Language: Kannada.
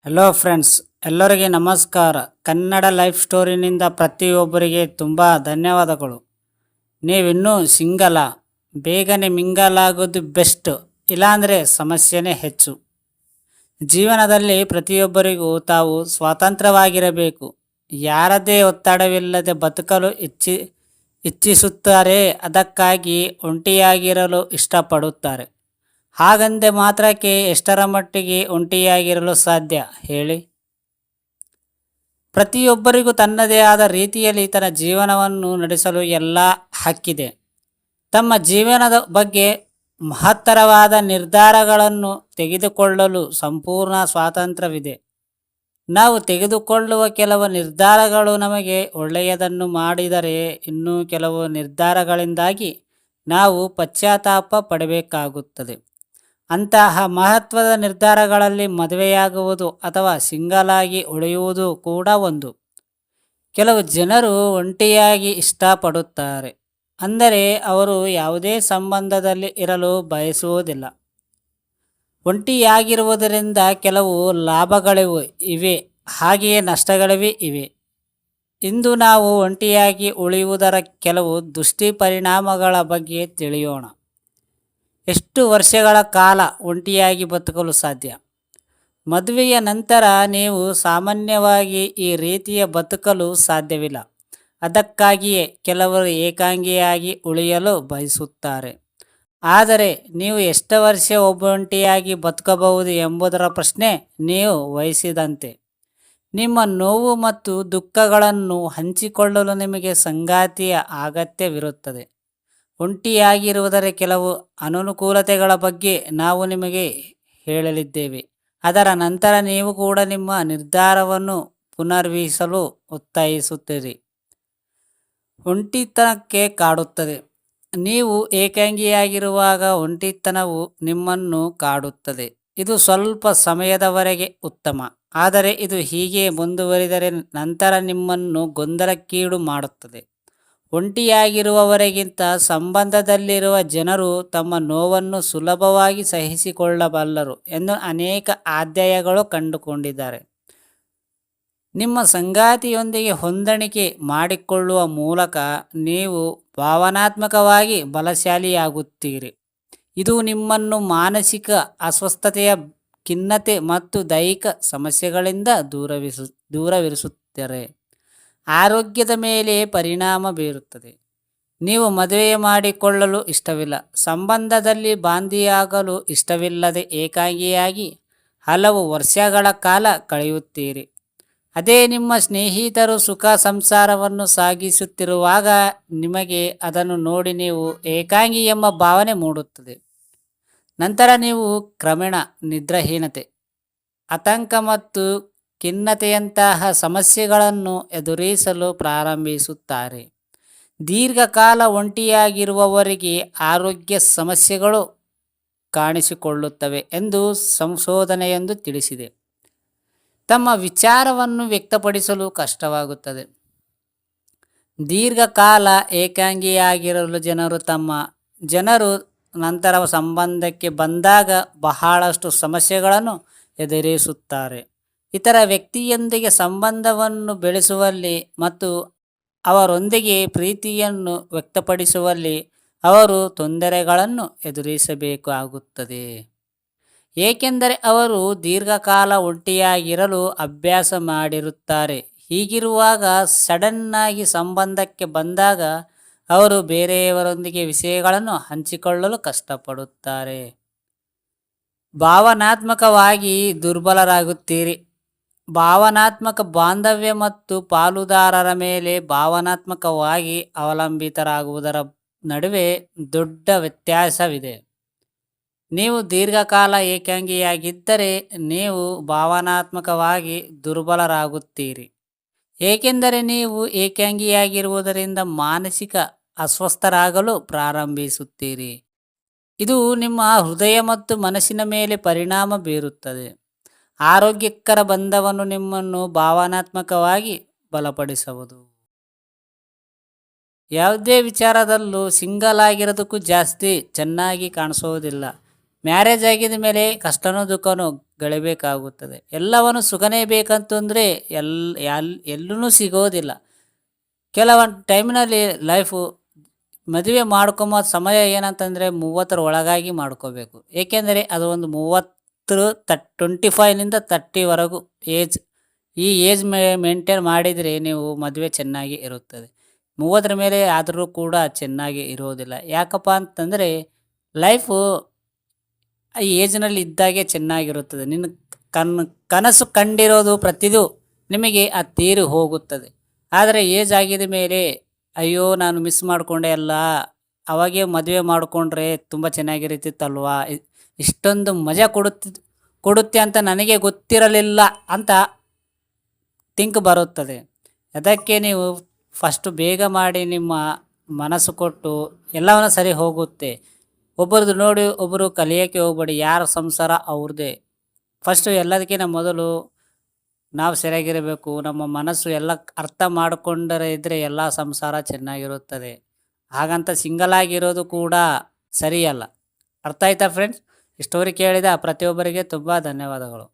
ಹಲೋ ಫ್ರೆಂಡ್ಸ್, ಎಲ್ಲರಿಗೆ ನಮಸ್ಕಾರ. ಕನ್ನಡ ಲೈಫ್ ಸ್ಟೋರಿನಿಂದ ಪ್ರತಿಯೊಬ್ಬರಿಗೆ ತುಂಬ ಧನ್ಯವಾದಗಳು. ನೀವಿನ್ನೂ ಸಿಂಗಲ, ಬೇಗನೆ ಮಿಂಗಲ್ ಆಗೋದು ಬೆಸ್ಟ್, ಇಲ್ಲಾಂದರೆ ಸಮಸ್ಯೆನೇ ಹೆಚ್ಚು. ಜೀವನದಲ್ಲಿ ಪ್ರತಿಯೊಬ್ಬರಿಗೂ ತಾವು ಸ್ವತಂತ್ರವಾಗಿರಬೇಕು, ಯಾರದೇ ಒತ್ತಡವಿಲ್ಲದೆ ಬದುಕಲು ಇಚ್ಛಿಸುತ್ತಾರೆ. ಅದಕ್ಕಾಗಿ ಒಂಟಿಯಾಗಿರಲು ಇಷ್ಟಪಡುತ್ತಾರೆ. ಹಾಗಂದೆ ಮಾತ್ರಕ್ಕೆ ಎಷ್ಟರ ಮಟ್ಟಿಗೆ ಒಂಟಿಯಾಗಿರಲು ಸಾಧ್ಯ ಹೇಳಿ? ಪ್ರತಿಯೊಬ್ಬರಿಗೂ ತನ್ನದೇ ಆದ ರೀತಿಯಲ್ಲಿ ತನ್ನ ಜೀವನವನ್ನು ನಡೆಸಲು ಎಲ್ಲ ಹಕ್ಕಿದೆ. ತಮ್ಮ ಜೀವನದ ಬಗ್ಗೆ ಮಹತ್ತರವಾದ ನಿರ್ಧಾರಗಳನ್ನು ತೆಗೆದುಕೊಳ್ಳಲು ಸಂಪೂರ್ಣ ಸ್ವಾತಂತ್ರ್ಯವಿದೆ. ನಾವು ತೆಗೆದುಕೊಳ್ಳುವ ಕೆಲವು ನಿರ್ಧಾರಗಳು ನಮಗೆ ಒಳ್ಳೆಯದನ್ನು ಮಾಡಿದರೆ, ಇನ್ನೂ ಕೆಲವು ನಿರ್ಧಾರಗಳಿಂದಾಗಿ ನಾವು ಪಶ್ಚಾತ್ತಾಪ ಪಡಬೇಕಾಗುತ್ತದೆ. ಅಂತಹ ಮಹತ್ವದ ನಿರ್ಧಾರಗಳಲ್ಲಿ ಮದುವೆಯಾಗುವುದು ಅಥವಾ ಸಿಂಗಲ್ ಆಗಿ ಉಳಿಯುವುದು ಕೂಡ ಒಂದು. ಕೆಲವು ಜನರು ಒಂಟಿಯಾಗಿ ಇಷ್ಟಪಡುತ್ತಾರೆ, ಅಂದರೆ ಅವರು ಯಾವುದೇ ಸಂಬಂಧದಲ್ಲಿ ಇರಲು ಬಯಸುವುದಿಲ್ಲ. ಒಂಟಿಯಾಗಿರುವುದರಿಂದ ಕೆಲವು ಲಾಭಗಳಿವೆ ಇವೆ, ಹಾಗೆಯೇ ನಷ್ಟಗಳಿವೆ ಇವೆ. ಇಂದು ನಾವು ಒಂಟಿಯಾಗಿ ಉಳಿಯುವುದರ ಕೆಲವು ದುಷ್ಪರಿಣಾಮಗಳ ಬಗ್ಗೆ ತಿಳಿಯೋಣ. ಎಷ್ಟು ವರ್ಷಗಳ ಕಾಲ ಒಂಟಿಯಾಗಿ ಬದುಕಲು ಸಾಧ್ಯ? ಮದುವೆಯ ನಂತರ ನೀವು ಸಾಮಾನ್ಯವಾಗಿ ಈ ರೀತಿಯ ಬದುಕಲು ಸಾಧ್ಯವಿಲ್ಲ. ಅದಕ್ಕಾಗಿಯೇ ಕೆಲವರು ಏಕಾಂಗಿಯಾಗಿ ಉಳಿಯಲು ಬಯಸುತ್ತಾರೆ. ಆದರೆ ನೀವು ಎಷ್ಟು ವರ್ಷ ಒಬ್ಬಂಟಿಯಾಗಿ ಬದುಕಬಹುದು ಎಂಬುದರ ಪ್ರಶ್ನೆ ನೀವು ವಹಿಸಿದಂತೆ. ನಿಮ್ಮ ನೋವು ಮತ್ತು ದುಃಖಗಳನ್ನು ಹಂಚಿಕೊಳ್ಳಲು ನಿಮಗೆ ಸಂಗಾತಿಯ ಅಗತ್ಯವಿರುತ್ತದೆ. ಒಂಟಿಯಾಗಿರುವುದರ ಕೆಲವು ಅನನುಕೂಲತೆಗಳ ಬಗ್ಗೆ ನಾವು ನಿಮಗೆ ಹೇಳಲಿದ್ದೇವೆ. ಅದರ ನಂತರ ನೀವು ಕೂಡ ನಿಮ್ಮ ನಿರ್ಧಾರವನ್ನು ಪುನರ್ವೀಸಲು ಒತ್ತಾಯಿಸುತ್ತೀರಿ. ಒಂಟಿತನಕ್ಕೆ ಕಾಡುತ್ತದೆ. ನೀವು ಏಕಾಂಗಿಯಾಗಿರುವಾಗ ಒಂಟಿತನವು ನಿಮ್ಮನ್ನು ಕಾಡುತ್ತದೆ. ಇದು ಸ್ವಲ್ಪ ಸಮಯದವರೆಗೆ ಉತ್ತಮ, ಆದರೆ ಇದು ಹೀಗೆ ಮುಂದುವರಿದರೆ ನಂತರ ನಿಮ್ಮನ್ನು ಗೊಂದಲಕ್ಕೀಡು ಮಾಡುತ್ತದೆ. ಒಂಟಿಯಾಗಿರುವವರಿಗಿಂತ ಸಂಬಂಧದಲ್ಲಿರುವ ಜನರು ತಮ್ಮ ನೋವನ್ನು ಸುಲಭವಾಗಿ ಸಹಿಸಿಕೊಳ್ಳಬಲ್ಲರು ಎಂದು ಅನೇಕ ಅಧ್ಯಯನಗಳು ಕಂಡುಕೊಂಡಿದ್ದಾರೆ. ನಿಮ್ಮ ಸಂಗಾತಿಯೊಂದಿಗೆ ಹೊಂದಾಣಿಕೆ ಮಾಡಿಕೊಳ್ಳುವ ಮೂಲಕ ನೀವು ಭಾವನಾತ್ಮಕವಾಗಿ ಬಲಶಾಲಿಯಾಗುತ್ತೀರಿ. ಇದು ನಿಮ್ಮನ್ನು ಮಾನಸಿಕ ಅಸ್ವಸ್ಥತೆಯ, ಖಿನ್ನತೆ ಮತ್ತು ದೈಹಿಕ ಸಮಸ್ಯೆಗಳಿಂದ ದೂರವಿರಿಸುತ್ತಾರೆ. ಆರೋಗ್ಯದ ಮೇಲೆ ಪರಿಣಾಮ ಬೀರುತ್ತದೆ. ನೀವು ಮದುವೆ ಮಾಡಿಕೊಳ್ಳಲು ಇಷ್ಟವಿಲ್ಲ, ಸಂಬಂಧದಲ್ಲಿ ಬಾಂಧಿಯಾಗಲು ಇಷ್ಟವಿಲ್ಲದೆ ಏಕಾಂಗಿಯಾಗಿ ಹಲವು ವರ್ಷಗಳ ಕಾಲ ಕಳೆಯುತ್ತೀರಿ. ಅದೇ ನಿಮ್ಮ ಸ್ನೇಹಿತರು ಸುಖ ಸಂಸಾರವನ್ನು ಸಾಗಿಸುತ್ತಿರುವಾಗ ನಿಮಗೆ ಅದನ್ನು ನೋಡಿ ನೀವು ಏಕಾಂಗಿ ಎಂಬ ಭಾವನೆ ಮೂಡುತ್ತದೆ. ನಂತರ ನೀವು ಕ್ರಮೇಣ ನಿದ್ರಾಹೀನತೆ, ಆತಂಕ ಮತ್ತು ಖಿನ್ನತೆಯಂತಹ ಸಮಸ್ಯೆಗಳನ್ನು ಎದುರಿಸಲು ಪ್ರಾರಂಭಿಸುತ್ತಾರೆ. ದೀರ್ಘಕಾಲ ಒಂಟಿಯಾಗಿರುವವರಿಗೆ ಆರೋಗ್ಯ ಸಮಸ್ಯೆಗಳು ಕಾಣಿಸಿಕೊಳ್ಳುತ್ತವೆ ಎಂದು ಸಂಶೋಧನೆಯೊಂದು ತಿಳಿಸಿದೆ. ತಮ್ಮ ವಿಚಾರವನ್ನು ವ್ಯಕ್ತಪಡಿಸಲು ಕಷ್ಟವಾಗುತ್ತದೆ. ದೀರ್ಘಕಾಲ ಏಕಾಂಗಿಯಾಗಿರಲು ಜನರು ನಂತರ ಸಂಬಂಧಕ್ಕೆ ಬಂದಾಗ ಬಹಳಷ್ಟು ಸಮಸ್ಯೆಗಳನ್ನು ಎದುರಿಸುತ್ತಾರೆ. ಇತರ ವ್ಯಕ್ತಿಯೊಂದಿಗೆ ಸಂಬಂಧವನ್ನು ಬೆಳೆಸುವಲ್ಲಿ ಮತ್ತು ಅವರೊಂದಿಗೆ ಪ್ರೀತಿಯನ್ನು ವ್ಯಕ್ತಪಡಿಸುವಲ್ಲಿ ಅವರು ತೊಂದರೆಗಳನ್ನು ಎದುರಿಸಬೇಕಾಗುತ್ತದೆ, ಏಕೆಂದರೆ ಅವರು ದೀರ್ಘಕಾಲ ಒಂಟಿಯಾಗಿರಲು ಅಭ್ಯಾಸ ಮಾಡಿರುತ್ತಾರೆ. ಹೀಗಿರುವಾಗ ಸಡನ್ನಾಗಿ ಸಂಬಂಧಕ್ಕೆ ಬಂದಾಗ ಅವರು ಬೇರೆಯವರೊಂದಿಗೆ ವಿಷಯಗಳನ್ನು ಹಂಚಿಕೊಳ್ಳಲು ಕಷ್ಟಪಡುತ್ತಾರೆ. ಭಾವನಾತ್ಮಕವಾಗಿ ದುರ್ಬಲರಾಗುತ್ತೀರಿ. ಭಾವನಾತ್ಮಕ ಬಾಂಧವ್ಯ ಮತ್ತು ಪಾಲುದಾರರ ಮೇಲೆ ಭಾವನಾತ್ಮಕವಾಗಿ ಅವಲಂಬಿತರಾಗುವುದರ ನಡುವೆ ದೊಡ್ಡ ವ್ಯತ್ಯಾಸವಿದೆ. ನೀವು ದೀರ್ಘಕಾಲ ಏಕಾಂಗಿಯಾಗಿದ್ದರೆ ನೀವು ಭಾವನಾತ್ಮಕವಾಗಿ ದುರ್ಬಲರಾಗುತ್ತೀರಿ, ಏಕೆಂದರೆ ನೀವು ಏಕಾಂಗಿಯಾಗಿರುವುದರಿಂದ ಮಾನಸಿಕ ಅಸ್ವಸ್ಥರಾಗಲು ಪ್ರಾರಂಭಿಸುತ್ತೀರಿ. ಇದು ನಿಮ್ಮ ಹೃದಯ ಮತ್ತು ಮನಸ್ಸಿನ ಮೇಲೆ ಪರಿಣಾಮ ಬೀರುತ್ತದೆ. ಆರೋಗ್ಯಕರ ಬಂಧವನ್ನು ನಿಮ್ಮನ್ನು ಭಾವನಾತ್ಮಕವಾಗಿ ಬಲಪಡಿಸುವುದು. ಯಾವುದೇ ವಿಚಾರದಲ್ಲೂ ಸಿಂಗಲ್ ಆಗಿರೋದಕ್ಕೂ ಜಾಸ್ತಿ ಚೆನ್ನಾಗಿ ಕಾಣಿಸೋದಿಲ್ಲ. ಮ್ಯಾರೇಜ್ ಆಗಿದ ಮೇಲೆ ಕಷ್ಟನೋ ದುಃಖನೋ ಗಳಿಬೇಕಾಗುತ್ತದೆ. ಎಲ್ಲವನ್ನು ಸುಖನೇ ಬೇಕಂತಂದರೆ ಎಲ್ಲೂ ಸಿಗೋದಿಲ್ಲ. ಕೆಲವೊಂದು ಟೈಮಿನಲ್ಲಿ ಲೈಫು ಮದುವೆ ಮಾಡ್ಕೊಂಬೋ ಸಮಯ ಏನಂತಂದರೆ 30ರ ಒಳಗಾಗಿ ಮಾಡ್ಕೋಬೇಕು. ಏಕೆಂದರೆ ಅದು ಒಂದು 25ನಿಂದ 30ವರೆಗೂ ಈ ಏಜ್ ಮೇಂಟೈನ್ ಮಾಡಿದರೆ ನೀವು ಮದುವೆ ಚೆನ್ನಾಗಿ ಇರುತ್ತದೆ. 30ರ ಮೇಲೆ ಆದರೂ ಕೂಡ ಚೆನ್ನಾಗಿ ಇರೋದಿಲ್ಲ. ಯಾಕಪ್ಪ ಅಂತಂದರೆ ಲೈಫು ಈ ಏಜ್ನಲ್ಲಿ ಇದ್ದಾಗೆ ಚೆನ್ನಾಗಿರುತ್ತದೆ. ಕನಸು ಕಂಡಿರೋದು ಪ್ರತಿದು ನಿಮಗೆ ಅದು ತೀರಿ ಹೋಗುತ್ತದೆ. ಆದರೆ ಏಜ್ ಆಗಿದ ಮೇಲೆ ಅಯ್ಯೋ ನಾನು ಮಿಸ್ ಮಾಡಿಕೊಂಡೆ ಅಲ್ಲ, ಅವಾಗೇ ಮದುವೆ ಮಾಡಿಕೊಂಡ್ರೆ ತುಂಬ ಚೆನ್ನಾಗಿರುತ್ತಿತ್ತಲ್ವಾ, ಇಷ್ಟೊಂದು ಮಜಾ ಕೊಡುತ್ತೆ ಅಂತ ನನಗೆ ಗೊತ್ತಿರಲಿಲ್ಲ ಅಂತ ಥಿಂಕ್ ಬರುತ್ತದೆ. ಅದಕ್ಕೆ ನೀವು ಫಸ್ಟು ಬೇಗ ಮಾಡಿ ನಿಮ್ಮ ಮನಸ್ಸು ಕೊಟ್ಟು ಎಲ್ಲವನ್ನ ಸರಿ ಹೋಗುತ್ತೆ. ಒಬ್ಬರದ್ದು ನೋಡಿ ಒಬ್ಬರು ಕಲಿಯೋಕ್ಕೆ ಹೋಗ್ಬೇಡಿ. ಯಾರ ಸಂಸಾರ ಅವ್ರದ್ದೇ. ಫಸ್ಟು ಎಲ್ಲದಕ್ಕಿಂತ ಮೊದಲು ನಾವು ಸರಿಯಾಗಿರಬೇಕು. ನಮ್ಮ ಮನಸ್ಸು ಎಲ್ಲ ಅರ್ಥ ಮಾಡಿಕೊಂಡರೆ ಇದ್ದರೆ ಎಲ್ಲ ಸಂಸಾರ ಚೆನ್ನಾಗಿರುತ್ತದೆ. ಹಾಗಂತ ಸಿಂಗಲ್ ಆಗಿರೋದು ಕೂಡ ಸರಿಯಲ್ಲ. ಅರ್ಥ ಆಯ್ತಾ ಫ್ರೆಂಡ್ಸ್? ಈ ಸ್ಟೋರಿ ಕೇಳಿದ ಪ್ರತಿಯೊಬ್ಬರಿಗೆ ತುಂಬ ಧನ್ಯವಾದಗಳು.